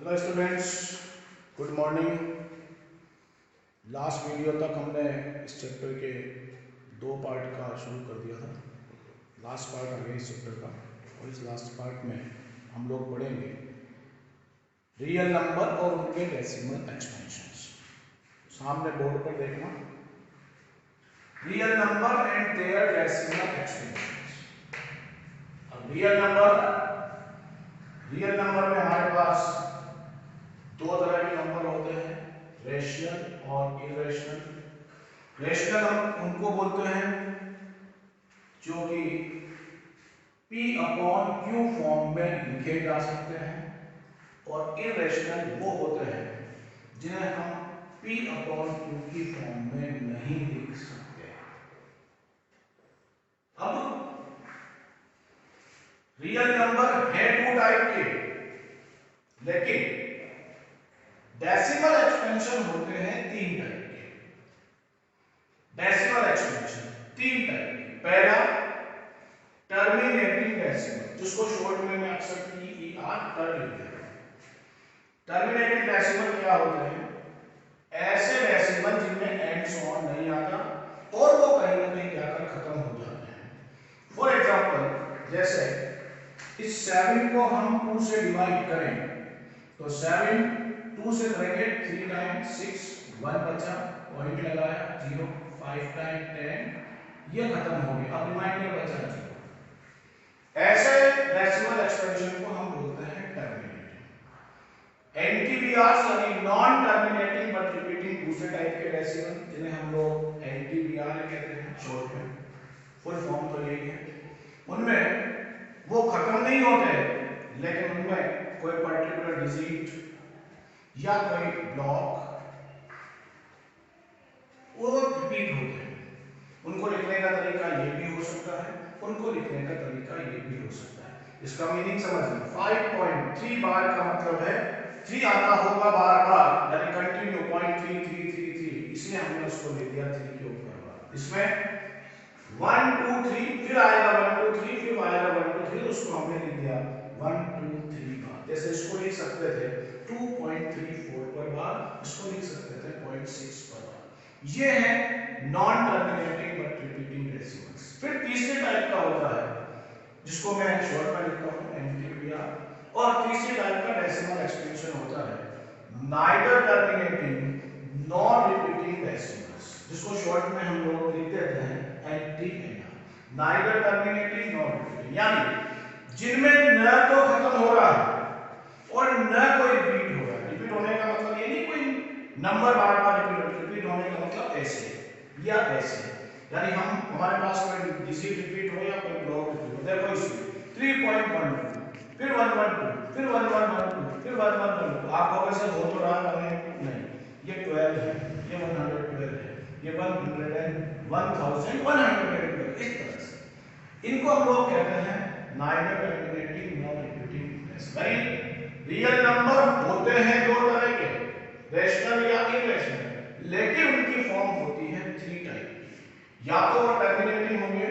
Hello students, good morning. Last video तक हमने इस चैप्टर के दो पार्ट का शुरू कर दिया था। लास्ट पार्ट आ गया इस चैप्टर का, और इस लास्ट पार्ट में हम लोग पढ़ेंगे रियल नंबर और उनके डेसिमल एक्सपेंशंस। सामने बोर्ड पर देखना, real number and their decimal expansions. अब रियल नंबर में हमारे पास दो तरह के नंबर होते हैं, रेशनल और इरेशनल। रेशनल हम उनको बोलते हैं जो कि P अपॉन Q फॉर्म में लिखे जा सकते हैं, और इरेशनल वो होते हैं जिन्हें हम P अपॉन Q की फॉर्म में नहीं लिख सकते। अब रियल नंबर है टू टाइप के, लेकिन डेसिमल एक्सपेंशन होते हैं तीन टाइप के। डेसिमल एक्सपेंशन तीन टाइप के। पहला टर्मिनेटिंग डेसिमल, जिसको शॉर्ट में मैं अक्सर TER कर लिखते हैं। टर्मिनेटिंग डेसिमल क्या होते हैं? ऐसे डेसिमल जिनमें एंड्स ऑन नहीं आता और वो कहीं ना कहीं जाकर खत्म हो जाते हैं। फॉर एग्जांपल, जैसे इस 7 को हम 2 से डिवाइड करें तो 7 2 से करेंगे 3 टाइम्स 6, 1 बचा, पॉइंट लगाया 0, 5 टाइम 10, ये खत्म हो गया, अब रिमाइंडर बचा 0। ऐसे डेसिमल एक्सपेंशन को हम बोलते हैं टर्मिनेटिंग। एनटीबीआर यानी नॉन टर्मिनेटिंग बट रिपीटिंग दूसरे टाइप के डेसिमल, जिन्हें हम लोग एनटीबीआर कहते हैं शॉर्ट में, फुल फॉर्म तो यही है। उनमें वो खत्म नहीं होते, लेकिन उनमें कोई पर्टिकुलर डिजिट या कोई ब्लॉक वो रिपीट होते हैं। उनको लिखने का तरीका ये भी हो सकता है, उनको लिखने का तरीका ये भी हो सकता है। इसका मीनिंग समझना, 5.3 बार का मतलब है 3 आता होगा बार बार, यानी कंटिन्यू 0.3333, इसलिए हमने उसको ले दिया 3 के ऊपर बार। इसमें 1 2 3 फिर आएगा 1 2 3 फिर आएगा 1 2 3, उसको हमने लिख दिया 1 2 3 बार। जैसे इसको लिख सकते थे 2.34 पर बार, इसको लिख सकते थे 0.6 पर बार। ये है non terminating but repeating decimals. फिर तीसरे टाइप का होता है जिसको मैं शॉर्ट में लिखता हूं एनटीबीआर, और तीसरे टाइप का डेसिमल एक्सपेंशन होता है neither terminating nor repeating decimals, जिसको शॉर्ट में हम लोग लिख देते हैं एनटीएनआर। नाइदर टर्मिनेटिंग नॉर रिपीटिंग, यानी जिनमें न तो खत्म हो रहा है और न कोई रिपीट हो रहा है। रिपीट होने का मतलब ये नहीं कोई नंबर बार बार रिपीट होने का मतलब ऐसे या ऐसे, यानी हम हमारे पास कोई डिजिट रिपीट हो या कोई ब्लॉक रिपीट हो। देखो इसमें 3.12 फिर 112 फिर 1112 फिर 1112, आप कहोगे सर हो तो रहा है, नहीं, ये 12 है, ये 112 है, ये 1112, इस तरह से इनको हम लोग कहते हैं neither terminating nor repeating. Real number होते हैं दो तरह के, रेशनल या इरेशनल, लेकिन उनकी फॉर्म होती है 3 टाइप की। या तो वो टर्मिनेटिंग होंगे,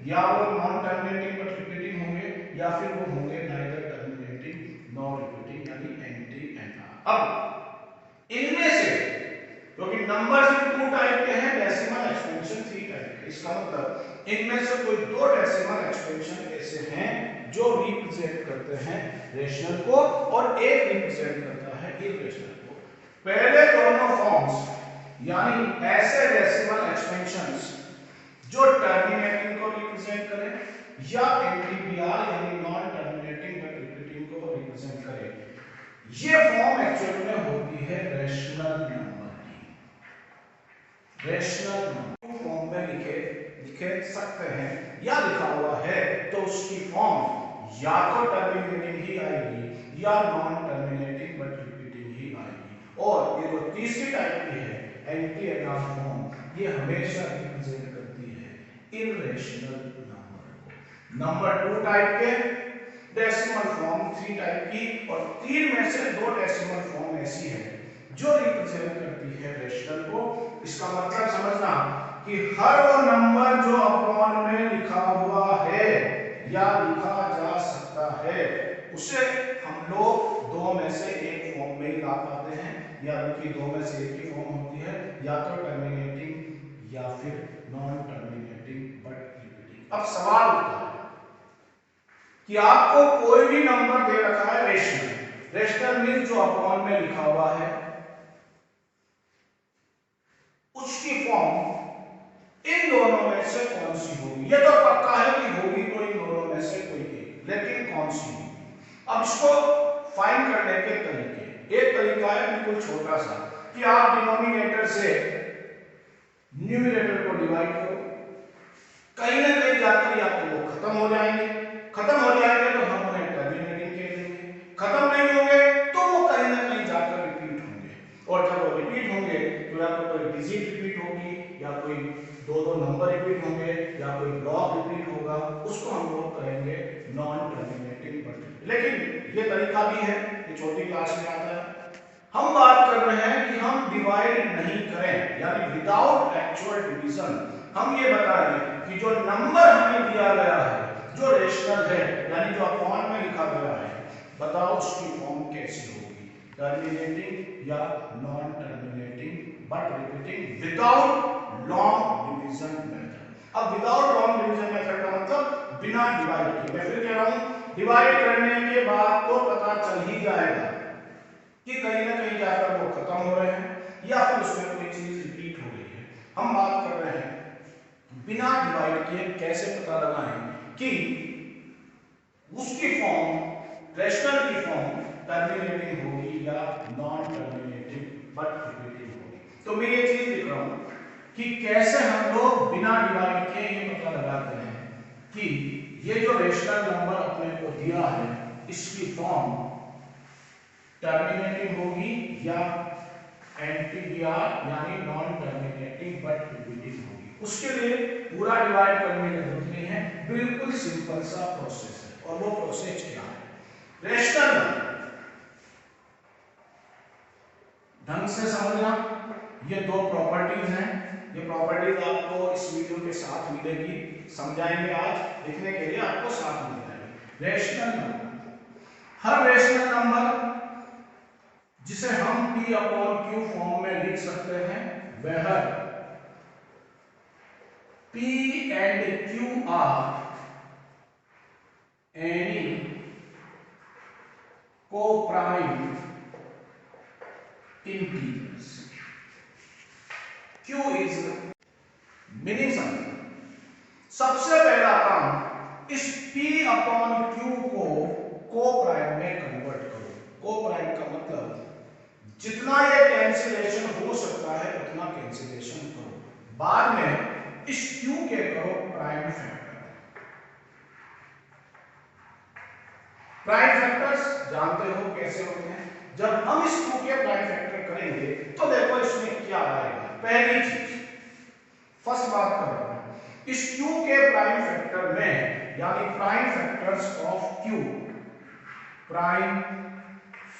या वो नॉन टर्मिनेटिंग बट रिपीटिंग होंगे, या फिर वो होंगे नाइदर टर्मिनेटिंग नॉर रिपीटिंग, यानी एनटीएनआर। अब इनमें से, क्योंकि नंबर सिर्फ 2 टाइप के हैं, डेसिमल एक्सपेंशन 3 टाइप के, इसका मतलब इनमें से कोई 2 डेसिमल एक्सपेंशन ऐसे हैं जो रिप्रेजेंट करते हैं रेशनल को, और एक रिप्रेजेंट करता है इरेशनल को। पहले दोनों फॉर्म्स, यानी ऐसे डेसिमल एक्सपेंशंस जो टर्मिनेटिंग को रिप्रेजेंट करें या एनटीबीआर यानी नॉन टर्मिनेटिंग बट रिपीटिंग को रिप्रेजेंट करें, ये फॉर्म एक्चुअली में होती है रेशनल नंबर की। रेशनल नंबर फॉर्म में लिखे सकते हैं या लिखा हुआ है तो उसकी फॉर्म या तो टर्मिनेटिंग ही आएगी या नॉन टर्मिनेटिंग बट रिपीटिंग ही आएगी। और ये जो तीसरी टाइप की है एनटीएनआर फॉर्म, ये हमेशा रिप्रेजेंट करती है इरेशनल नंबर को। नंबर 2 टाइप के, डेसिमल फॉर्म 3 टाइप की, और 3 में से 2 डेसिमल फॉर्म ऐसी है जो रिप्रेजेंट करती है रेशनल को। इसका मतलब समझना कि हर वो नंबर जो अपॉन में लिखा हुआ है या लिखा जा सकता है, उसे हम लोग 2 में से एक या उनकी दो में से एक ही फॉर्म होती है, या तो टर्मिनेटिंग या फिर नॉन टर्मिनेटिंग बट रिपीटिंग। अब सवाल उठता है कि आपको कोई भी नंबर दे रखा है रेशनल, रेशनल मीन्स जो अपॉन में लिखा हुआ है उसकी फॉर्म इन दोनों में से कौन सी होगी? ये तो पक्का है कि होगी तो इन दोनों में से कोई एक, लेकिन कौन सी होगी? अब इसको फाइंड करने के तरीके, एक तरीका है बिल्कुल छोटा सा कि आप डिनोमिनेटर से न्यूमरेटर को डिवाइड करो, कहीं ना कहीं जाकर या तो वो खत्म हो जाएंगे, खत्म हो जाएंगे तो हम उन्हें टर्मिनेटिंग कह देंगे, खत्म नहीं होंगे तो वो कहीं ना कहीं जाकर रिपीट होंगे, और जब वो रिपीट होंगे तो या तो कोई डिजिट रिपीट होगी, या कोई दो नंबर रिपीट होंगे, या कोई ब्लॉक रिपीट होगा, उसको हम लोग कहेंगे नॉन टर्मिनेटिंग बट। लेकिन ये तरीका भी है, ये छोटी क्लास में आता है। हम बात कर रहे हैं कि हम डिवाइड नहीं करें, यानी विदाउट एक्चुअल डिवीजन हम ये बताएं कि जो नंबर हमें दिया गया है जो रेशनल है, यानी जो अपॉन में लिखा गया है, बताओ उसकी फॉर्म कैसी होगी, टर्मिनेटिंग या non terminating but repeating without long division method. अब विदाउट लॉन्ग डिवीजन मेथड का मतलब बिना डिवाइड किए। मैं फिर कह रहा हूं डिवाइड करने के बाद तो पता चल ही जाएगा कि कहीं ना कहीं जाकर वो खत्म हो रहे हैं या फिर उसमें कोई चीज रिपीट हो रही है। हम बात कर रहे हैं बिना डिवाइड किए कैसे पता लगाएं कि उसकी फॉर्म, रेशनल की फॉर्म टर्मिनेटिंग होगी या नॉन टर्मिनेटिंग बट रिपीटिंग होगी। तो मैं ये चीज लिख रहा हूं कि कैसे हम लोग बिना डिवाइड किए ये पता लगाते हैं कि ये जो रेशनल नंबर अपने को दिया है इसकी फॉर्म टर्मिनेटिंग होगी या एंटीडीआर यानी नॉन टर्मिनेटिंग बट रिपीटिंग होगी। उसके लिए पूरा डिवाइड करने की जरूरत नहीं है, बिल्कुल सिंपल सा प्रोसेस है। और वो प्रोसेस क्या है? रेशनल ढंग से समझना, ये दो प्रॉपर्टीज हैं, ये प्रॉपर्टीज आपको इस वीडियो के साथ मिलेगी, समझाएंगे आज, लिखने के लिए आपको साथ मिल जाएगी। रेशनल नंबर, हर रेशनल नंबर जिसे हम p अपॉन q फॉर्म में लिख सकते हैं वह p and q are any co-prime integers. q is minimum. सबसे पहला काम इस p अपॉन q को को प्राइम में कन्वर्ट करो। को प्राइम का मतलब जितना ये कैंसिलेशन हो सकता है उतना कैंसिलेशन करो, बाद में इस q के करो प्राइम फैक्टर। प्राइम फैक्टर्स जानते हो कैसे होते हैं? जब हम इस q के प्राइम फैक्टर करेंगे तो देखो इसमें क्या आएगा। पहली चीज, फर्स्ट बात कर रहा हूं, इस q के प्राइम फैक्टर में यानी prime factors of q, prime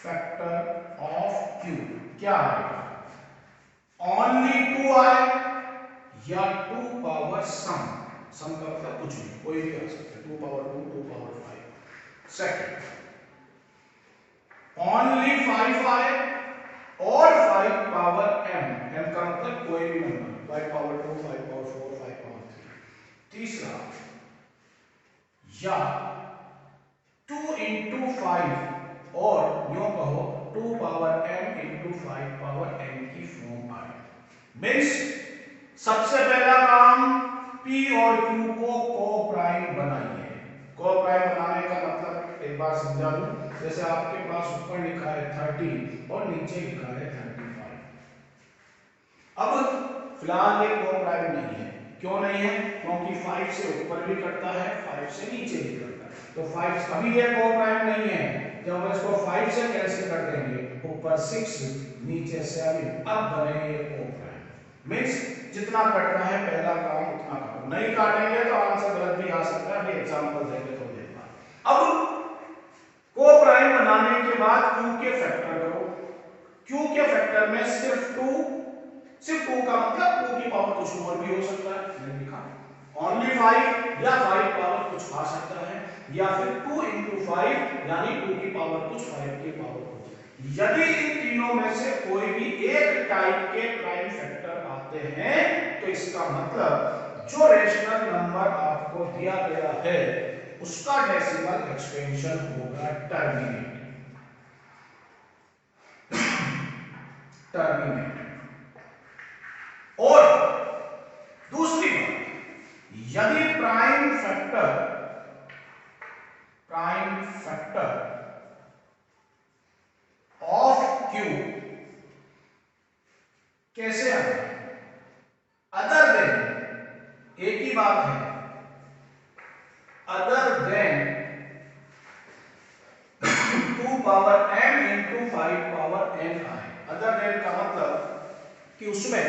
factor of q क्या आएगा? ओनली 2 आए या 2 पावर सम, सम का मतलब कुछ भी, कोई भी आ सकता है, 2 पावर 2, 2 पावर 5। सेकंड, ओनली 5 आए और 5 पावर m, m का मतलब कोई भी नंबर, 5 पावर 2, 5 पावर 4, 5 पावर 3। तीसरा, या 2 into 5 और यूं कहो 2 power m into 5 power m की फॉर्म आए। मींस सबसे पहला काम p और q को को प्राइम बनाइए। को प्राइम बनाने का मतलब एक बार समझा दूं, जैसे आपके पास ऊपर लिखा है 30 और नीचे लिखा है 35। अब फिलहाल ये को प्राइम नहीं है। क्यों नहीं है? क्योंकि 5 से ऊपर भी कटता है, 5 से नीचे भी कटता है, तो 5 अभी ये को प्राइम नहीं है। जब हम इसको 5 से कैंसिल कर देंगे, ऊपर 6 नीचे 7, अब बने ये को प्राइम। मींस जितना कटता है पहला काम उतना करो, नहीं काटेंगे तो आंसर गलत भी आ सकता है। अभी एग्जांपल देंगे थोड़ी देर बाद। अब को प्राइम बनाने के बाद q के फैक्टर करो। q के फैक्टर में सिर्फ 2 का मतलब 2 की पावर कुछ और भी हो सकता है, मैंने लिखा ओनली 5 या 5 पावर कुछ आ सकता है, या फिर 2 into 5 यानी 2 की पावर कुछ 5 की पावर कुछ। यदि इन तीनों तीनों में से कोई भी एक टाइप के प्राइम फैक्टर आते हैं तो इसका मतलब जो रेशनल नंबर आपको दिया गया है उसका डेसिमल एक्सटेंशन होगा टर्मिनेट। और दूसरी बात, यदि प्राइम फैक्टर ऑफ क्यू कैसे आए, अदर देन, एक ही बात है, other than 2 power m into 5 power n आए। अदर देन का मतलब कि उसमें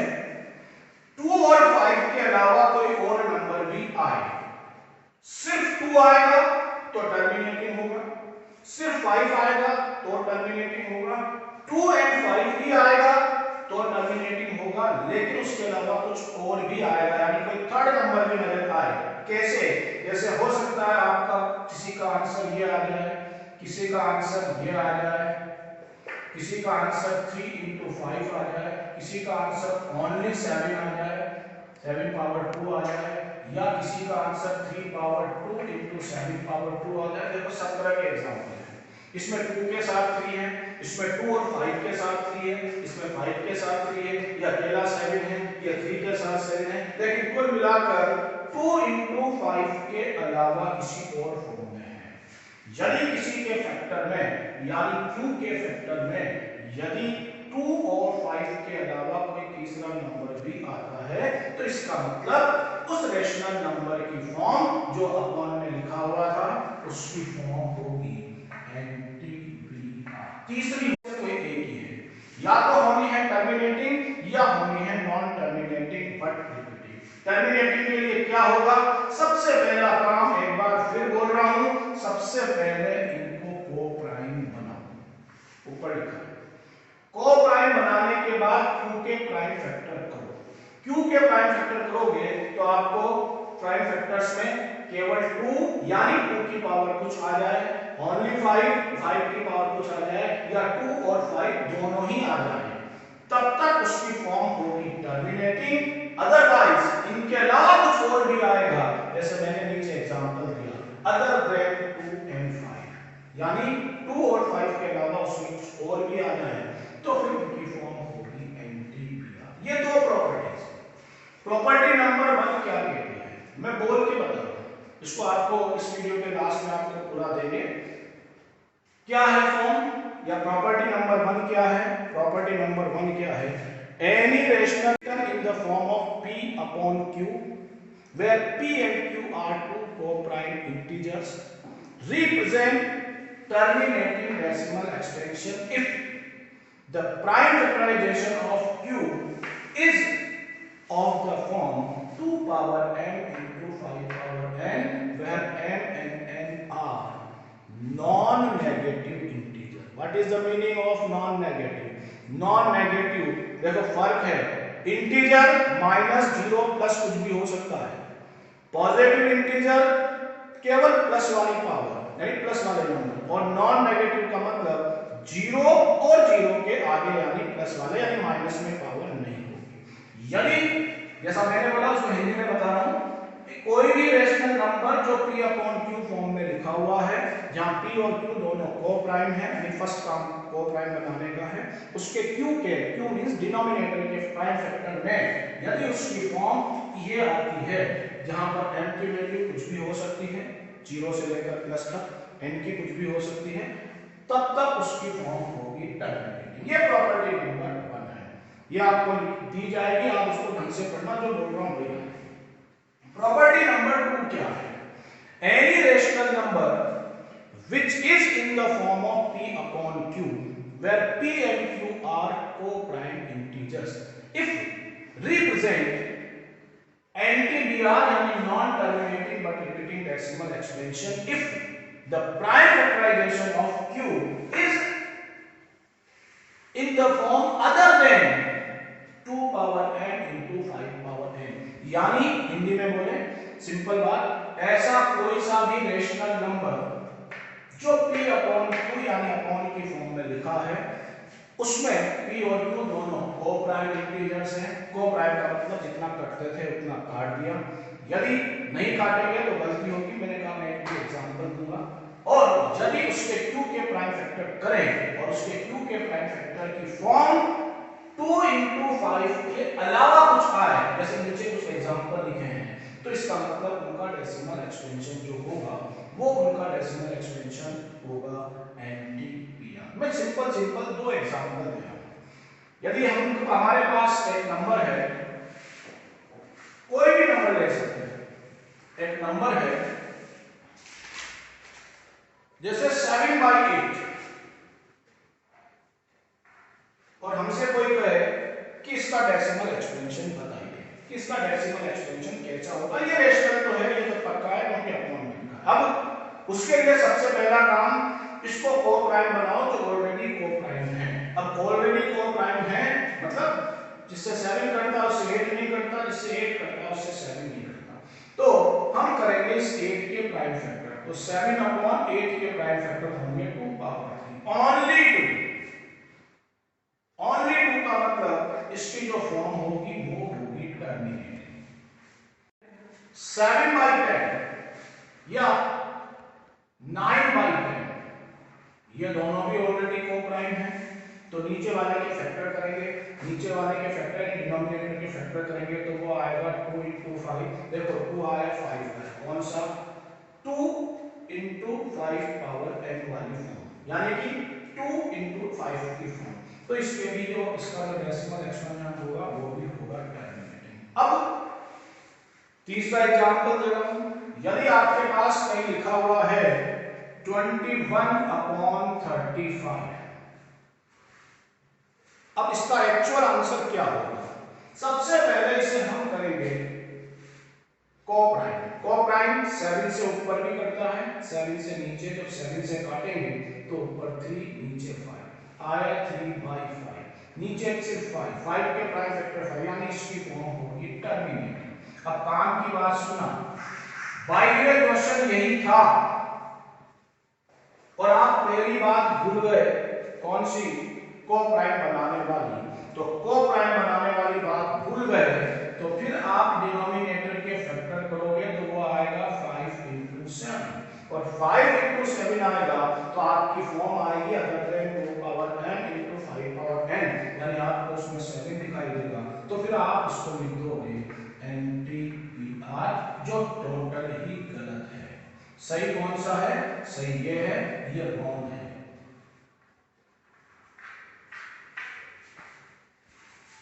2 और 5 के अलावा कोई और नंबर भी आए। सिर्फ 2 आएगा तो टर्मिनेटिंग होगा, सिर्फ 5 आएगा तो टर्मिनेटिंग होगा, 2 एंड 5 ही आएगा तो टर्मिनेटिंग होगा, लेकिन उसके अलावा कुछ और भी आएगा, यानी कोई थर्ड नंबर भी नजर आए। कैसे? जैसे हो सकता है आपका किसी का आंसर ये आ जाए, किसी का आंसर ये आ जाए, किसी का आंसर 3 इंटू 5 आ जाए, किसी का आंसर ओनली 7 आ जाए, 7 पावर 2 आ जाए, या किसी का आंसर 3 पावर 2 इंटू 7 पावर 2 आ जाए। देखो 17 के एग्जाम्पल है, इसमें 2 के साथ 3 है, इसमें 2 और 5 के साथ 3 है, इसमें 5 के साथ 3 है, या अकेला 7 है, या 3 के साथ 7 है, लेकिन कुल मिलाकर 2 इंटू 5 के अलावा किसी और फॉर्म में है। यदि किसी के फैक्टर में, यानी q के फैक्टर में यदि 2 और 5 के अलावा कोई तीसरा नंबर भी आता है तो इसका मतलब उस रेशनल नंबर की फॉर्म जो अपॉन में लिखा हुआ था उसकी फॉर्म होगी NTBR। तीसरी कोई एक ही है, या तो होनी है टर्मिनेटिंग या होनी है non terminating but repeating. Terminating के लिए क्या होगा? सबसे पहला काम, एक बार फिर बोल रहा हूं, सबसे पहले इनको को प्राइम बनाओ। ऊपर लिखा है को प्राइम बनाने के बाद q के प्राइम फैक्टर करो। q के प्राइम फैक्टर करोगे तो आपको प्राइम फैक्टर्स में केवल 2 यानी 2 की पावर कुछ आ जाए, ओनली 5 की पावर कुछ आ जाए, या 2 और 5 दोनों ही आ जाए, तब तक उसकी फॉर्म होगी टर्मिनेटिंग। अदरवाइज इनके अलावा कुछ और भी आएगा, जैसे मैंने नीचे एग्जांपल दिया, अदर देन 2 एंड 5, यानी 2 और 5 के अलावा उसमें कुछ और भी आ जाए तो फिर उनकी फॉर्म होगी NTBR। ये दो प्रॉपर्टीज। प्रॉपर्टी नंबर 1 क्या कहती है मैं बोल के बता रहा हूं, इसको आपको इस वीडियो के लास्ट में आपको पूरा देंगे। क्या है फॉर्म या प्रॉपर्टी नंबर 1 क्या है? प्रॉपर्टी नंबर 1 क्या है? Any rational in the form of p upon q where p and q are two co-prime integers represent terminating decimal extension if the prime factorization of q is of the form 2 power n into 5 power n where m and n are non-negative integer। What is the meaning of non-negative? Non-negative देखो फर्क है, integer -0 plus कुछ भी हो सकता है, positive integer केवल plus वाली पावर यानी प्लस वाले नंबर, और नॉन नेगेटिव का मतलब 0 और 0 के आगे यानी प्लस वाले यानी माइनस में पावर नहीं होगी। यदि जैसा मैंने बोला उसको हिंदी में बता रहा हूं, कोई भी रेशनल नंबर जो p अपॉन q फॉर्म में लिखा हुआ है, जहां p और q दोनों को प्राइम है, यानी फर्स्ट काम को प्राइम बनाने का है, उसके q मींस डिनोमिनेटर के प्राइम फैक्टर में यदि उसकी फॉर्म ये आती है जहां पर m की वैल्यू कुछ भी हो सकती है, 0 से लेकर प्लस तक, n की कुछ भी हो सकती है, तब तक उसकी फॉर्म होगी टर्मिनेटिंग। ये प्रॉपर्टी नंबर 1 है, ये आपको दी जाएगी, आप उसको ढंग से पढ़ना, जो बोल रहा हूं वही है। प्रॉपर्टी नंबर 2 क्या है? Any rational number which is in the form of p upon q where p and q are co-prime integers if represent NTBR यानी non terminating but repeating decimal extension if the prime factorization of q is in the form other than 2 power n into 5 power n। यानी हिंदी में बोले simple बात, ऐसा कोई सा भी rational number जो p अपॉन q यानी अपॉन की फॉर्म में लिखा है उसमें p और q दोनों को प्राइम इंटीजर्स हैं। को प्राइम का मतलब जितना कटते थे उतना काट दिया, यदि नहीं काटेंगे तो गलती होगी, मैंने कहा मैं एक एग्जांपल दूंगा। और यदि उसके q के प्राइम फैक्टर करें और उसके q के प्राइम फैक्टर की फॉर्म 2 into 5 के अलावा कुछ आए, जैसे नीचे कुछ एग्जांपल लिखे हैं, तो इसका मतलब उनका डेसिमल एक्सटेंशन जो होगा वो उनका डेसिमल एक्सटेंशन होगा NTPR। मैं सिंपल दो एग्जांपल दे रहा हूं। यदि हमारे पास एक नंबर है, कोई भी नंबर ले सकते हैं, एक नंबर है जैसे 7/8 और हमसे कोई कहे कि इसका डेसिमल एक्सटेंशन बताइए कि इसका डेसिमल एक्सटेंशन कैसा होगा। ये रेशनल तो है, ये तो पक्का है क्योंकि अपॉन में लिखा है। अब उसके लिए सबसे पहला काम, इसको को प्राइम बनाओ जो ऑलरेडी को प्राइम है। अब ऑलरेडी को प्राइम है मतलब जिससे 7 कटता है उससे 8 नहीं कटता, जिससे 8 कटता है उससे 7 नहीं कटता। तो हम करेंगे इस 8 के प्राइम फैक्टर, तो 7/8 के प्राइम फैक्टर होंगे 2 पावर 3, ओनली 2। ओनली 2 का मतलब इसकी जो फॉर्म होगी वो होगी टर्मिनेटिंग। 7/10 या 9/10 ये दोनों भी ऑलरेडी को प्राइम है, तो नीचे वाले के फैक्टर करेंगे, नीचे वाले के फैक्टर डिनोमिनेटर के फैक्टर करेंगे तो वो आएगा 2 into 5। देखो 2 आया 5 है, कौन सा 2 into 5 पावर n वाली फॉर्म, यानी कि 2 into 5 की फॉर्म। तो इसके भी जो इसका जो डेसिमल एक्सटेंशन होगा वो भी होगा टर्मिनेटिंग। अब तीसरा एग्जांपल दे रहा हूं, यदि आपके पास कहीं लिखा हुआ है 21/35, अब इसका एक्चुअल आंसर क्या होगा। सबसे पहले इसे हम करेंगे को प्राइम। को प्राइम 7 से ऊपर भी करता है, 7 से नीचे, जब 7 से काटेंगे तो ऊपर 3 नीचे 5 आया, 3/5 नीचे सिर्फ 5 के प्राइम फैक्टर 5, यानी इसकी फॉर्म होगी टर्मिनेटिंग। अब काम की बात सुना, बाइनरी क्वेश्चन यही था और आप पहली बात भूल गए, कौन सी, को प्राइम बनाने वाली। तो को प्राइम बनाने वाली बात भूल गए तो फिर आप डिनोमिनेटर के फैक्टर करोगे तो वो आएगा 5 into 7 और 5 into 7 आएगा तो आपकी फॉर्म आएगी other than 2 power n into 5 power n, यानी आपको उसमें 7 दिखाई देगा। तो फिर आप इसको लिख दोगे NTPR, जो टोटल ही गलत है। सही कौन सा है, सही ये है, ये रॉन्ग है।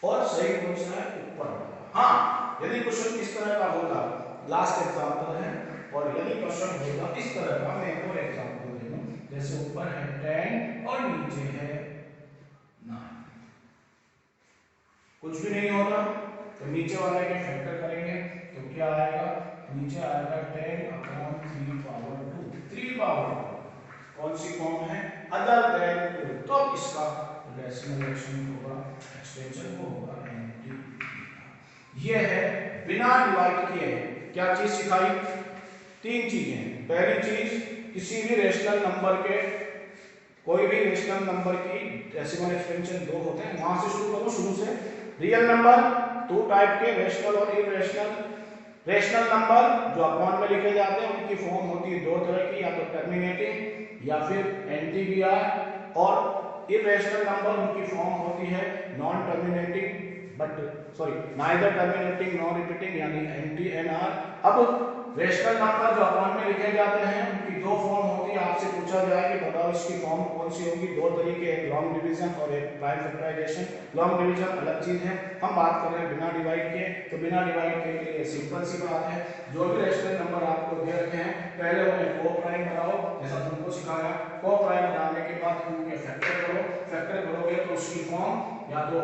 और सही कौन सा है, ऊपर वाला। हाँ, यदि क्वेश्चन इस तरह का होगा, लास्ट एग्जांपल है, और यदि क्वेश्चन होगा इस तरह का, मैं एक और एग्जांपल दे दूं, जैसे ऊपर है 10 और नीचे है 9, कुछ भी नहीं होगा तो नीचे वाले के फैक्टर करेंगे तो क्या आएगा, नीचे आएगा 10/3 पावर 2, 3 पावर 2 कौन सी फॉर्म है, अदर देन 2, तो इसका डेसिमल एक्सटेंशन होगा NTPR। ये है बिना डिवाइड किए क्या चीज सिखाई, 3 चीजें। पहली चीज, किसी भी रेशनल नंबर के, कोई भी रेशनल नंबर की डेसिमल एक्सटेंशन 2 होते हैं। वहां से शुरू करो, शुरू से। रियल नंबर 2 टाइप के, रेशनल और इरेशनल। रेशनल नंबर जो अपॉन में लिखे जाते हैं उनकी फॉर्म होती है 2 तरह की, या तो टर्मिनेटिंग या फिर NTPR, और इरेशनल नंबर उनकी फॉर्म होती है non terminating neither terminating non repeating, यानी NTNR। अब रेशनल नंबर जो अपॉन में लिखे जाते हैं उनकी 2 फॉर्म होती है। आपसे पूछा जाए कि बताओ इसकी फॉर्म कौन सी होगी, 2 तरीके, एक लॉन्ग डिवीजन और एक प्राइम फैक्टराइजेशन। लॉन्ग डिवीजन अलग चीज है, हम बात कर रहे हैं बिना डिवाइड के। तो बिना डिवाइड के लिए सिंपल सी बात है, जो भी रेशनल नंबर आपको दे रखे हैं पहले उन्हें को प्राइम बनाओ, जैसा तुमको सिखाया। को प्राइम बनाने के बाद q के फैक्टर करो, फैक्टर करोगे तो उसकी फॉर्म या तो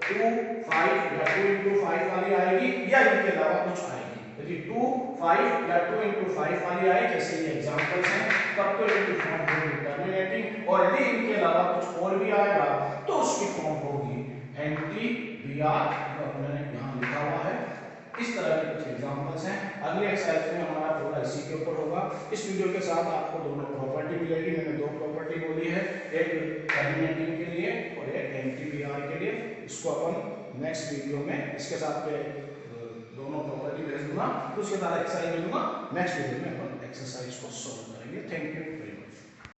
2, 5 या 2 into 5 वाली आएगी, या इनके अलावा कुछ आएगी। यदि 2, 5 या 2 into 5 वाली आए, जैसे ये एग्जांपल्स हैं, तब तो इनकी फॉर्म होगी टर्मिनेटिंग, और यदि इनके अलावा कुछ और भी आएगा तो उसकी फॉर्म होगी NTPR, जो हमने यहाँ लिखा हुआ है। इस तरह के कुछ एग्जांपल्स हैं। अगले एक्सरसाइज में हमारा पूरा इसी के ऊपर होगा। इस वीडियो के साथ आपको दोनों प्रॉपर्टी मिलेगी। मैंने 2 प्रॉपर्टी बोली है, एक टर्मिनेटिंग के लिए और एक इसको अपन नेक्स्ट वीडियो में इसके साथ पे दोनों प्रॉपर्टी भेज दूंगा, तो उसके बाद एक्सरसाइज भेज दूंगा। नेक्स्ट वीडियो में अपन एक्सरसाइज को सॉल्व करेंगे। Thank you very much.